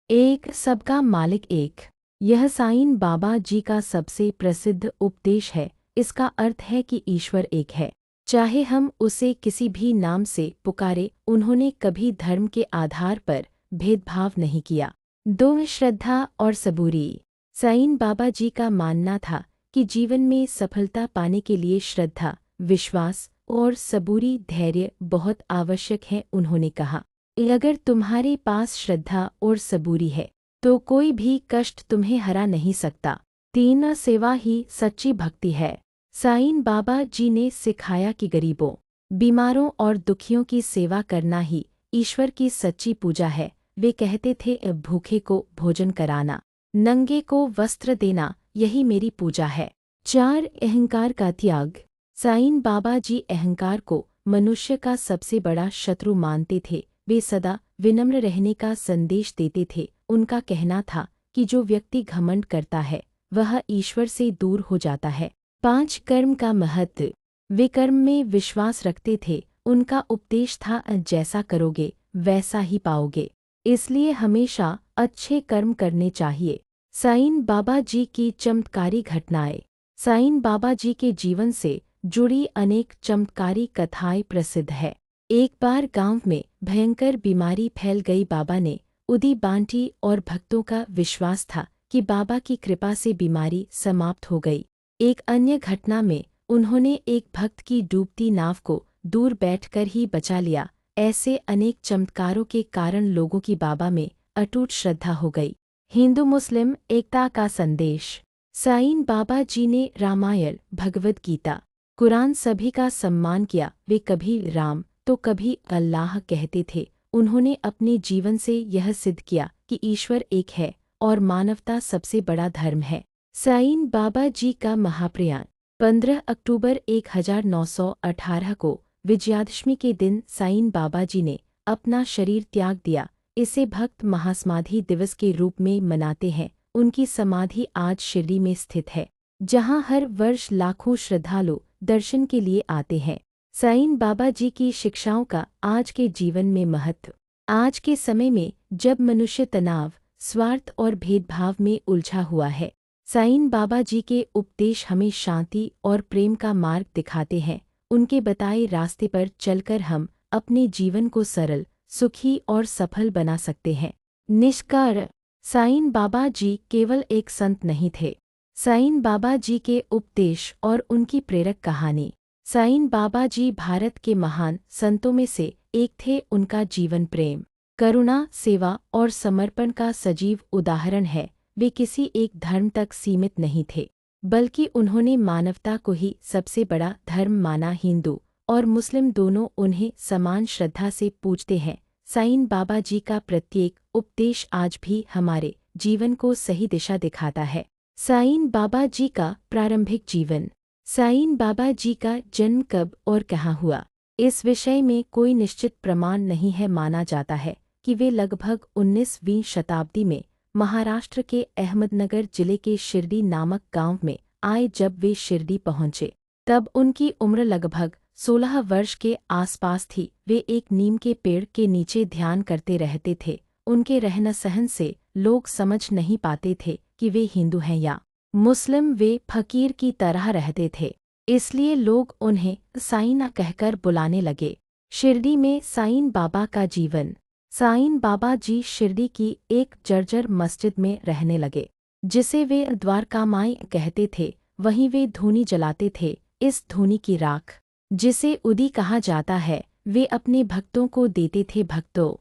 एक सबका मालिक एक। यह साईं बाबा जी का सबसे प्रसिद्ध उपदेश है। इसका अर्थ है कि ईश्वर एक है, चाहे हम उसे किसी भी नाम से पुकारे। उन्होंने कभी धर्म के आधार पर भेदभाव नहीं किया। 2 श्रद्धा और सबूरी। साईं बाबा जी का मानना था कि जीवन में सफलता पाने के लिए श्रद्धा, विश्वास और सबूरी धैर्य बहुत आवश्यक है। उन्होंने कहा, अगर तुम्हारे पास श्रद्धा और सबूरी है तो कोई भी कष्ट तुम्हें हरा नहीं सकता। 3 सेवा ही सच्ची भक्ति है। साईं बाबा जी ने सिखाया कि गरीबों, बीमारों और दुखियों की सेवा करना ही ईश्वर की सच्ची पूजा है। वे कहते थे, भूखे को भोजन कराना, नंगे को वस्त्र देना, यही मेरी पूजा है। 4 अहंकार का त्याग। साईं बाबा जी अहंकार को मनुष्य का सबसे बड़ा शत्रु मानते थे। वे सदा विनम्र रहने का संदेश देते थे। उनका कहना था कि जो व्यक्ति घमंड करता है वह ईश्वर से दूर हो जाता है। 5 कर्म का महत्व। वे कर्म में विश्वास रखते थे। उनका उपदेश था, जैसा करोगे वैसा ही पाओगे, इसलिए हमेशा अच्छे कर्म करने चाहिए। साईं बाबा जी की चमत्कारी घटनाएं। साईं बाबा जी के जीवन से जुड़ी अनेक चमत्कारी कथाएं प्रसिद्ध है। एक बार गांव में भयंकर बीमारी फैल गई। बाबा ने उदी बांटी और भक्तों का विश्वास था कि बाबा की कृपा से बीमारी समाप्त हो गई। एक अन्य घटना में उन्होंने एक भक्त की डूबती नाव को दूर बैठकर ही बचा लिया। ऐसे अनेक चमत्कारों के कारण लोगों की बाबा में अटूट श्रद्धा हो गई। हिंदू मुस्लिम एकता का संदेश। साईं बाबा जी ने रामायण, भगवद गीता, कुरान सभी का सम्मान किया। वे कभी राम तो कभी अल्लाह कहते थे। उन्होंने अपने जीवन से यह सिद्ध किया कि ईश्वर एक है और मानवता सबसे बड़ा धर्म है। साईं बाबा जी का महाप्रयाण। 15 अक्टूबर 1918 को विजयादशमी के दिन साईं बाबा जी ने अपना शरीर त्याग दिया। इसे भक्त महासमाधि दिवस के रूप में मनाते हैं। उनकी समाधि आज शिरडी में स्थित है, जहां हर वर्ष लाखों श्रद्धालु दर्शन के लिए आते हैं। साईं बाबा जी की शिक्षाओं का आज के जीवन में महत्व। आज के समय में जब मनुष्य तनाव, स्वार्थ और भेदभाव में उलझा हुआ है, साईं बाबा जी के उपदेश हमें शांति और प्रेम का मार्ग दिखाते हैं। उनके बताए रास्ते पर चलकर हम अपने जीवन को सरल, सुखी और सफल बना सकते हैं। निष्कर्ष। साईं बाबा जी केवल एक संत नहीं थे। साईं बाबा जी के उपदेश और उनकी प्रेरक कहानी। साईं बाबा जी भारत के महान संतों में से एक थे। उनका जीवन प्रेम, करुणा, सेवा और समर्पण का सजीव उदाहरण है। वे किसी एक धर्म तक सीमित नहीं थे, बल्कि उन्होंने मानवता को ही सबसे बड़ा धर्म माना। हिंदू और मुस्लिम दोनों उन्हें समान श्रद्धा से पूजते हैं। साईं बाबा जी का प्रत्येक उपदेश आज भी हमारे जीवन को सही दिशा दिखाता है। साईं बाबा जी का प्रारंभिक जीवन। साईं बाबा जी का जन्म कब और कहाँ हुआ, इस विषय में कोई निश्चित प्रमाण नहीं है। माना जाता है कि वे लगभग 19वीं शताब्दी में महाराष्ट्र के अहमदनगर जिले के शिरडी नामक गांव में आए। जब वे शिरडी पहुंचे तब उनकी उम्र लगभग 16 वर्ष के आसपास थी। वे एक नीम के पेड़ के नीचे ध्यान करते रहते थे। उनके रहन सहन से लोग समझ नहीं पाते थे कि वे हिंदू हैं या मुस्लिम। वे फकीर की तरह रहते थे, इसलिए लोग उन्हें साईं कहकर बुलाने लगे। शिरडी में साईं बाबा का जीवन। साईं बाबा जी शिरडी की एक जर्जर मस्जिद में रहने लगे, जिसे वे द्वारकामाई कहते थे। वहीं वे धूनी जलाते थे। इस धूनी की राख, जिसे उदी कहा जाता है, वे अपने भक्तों को देते थे। भक्तों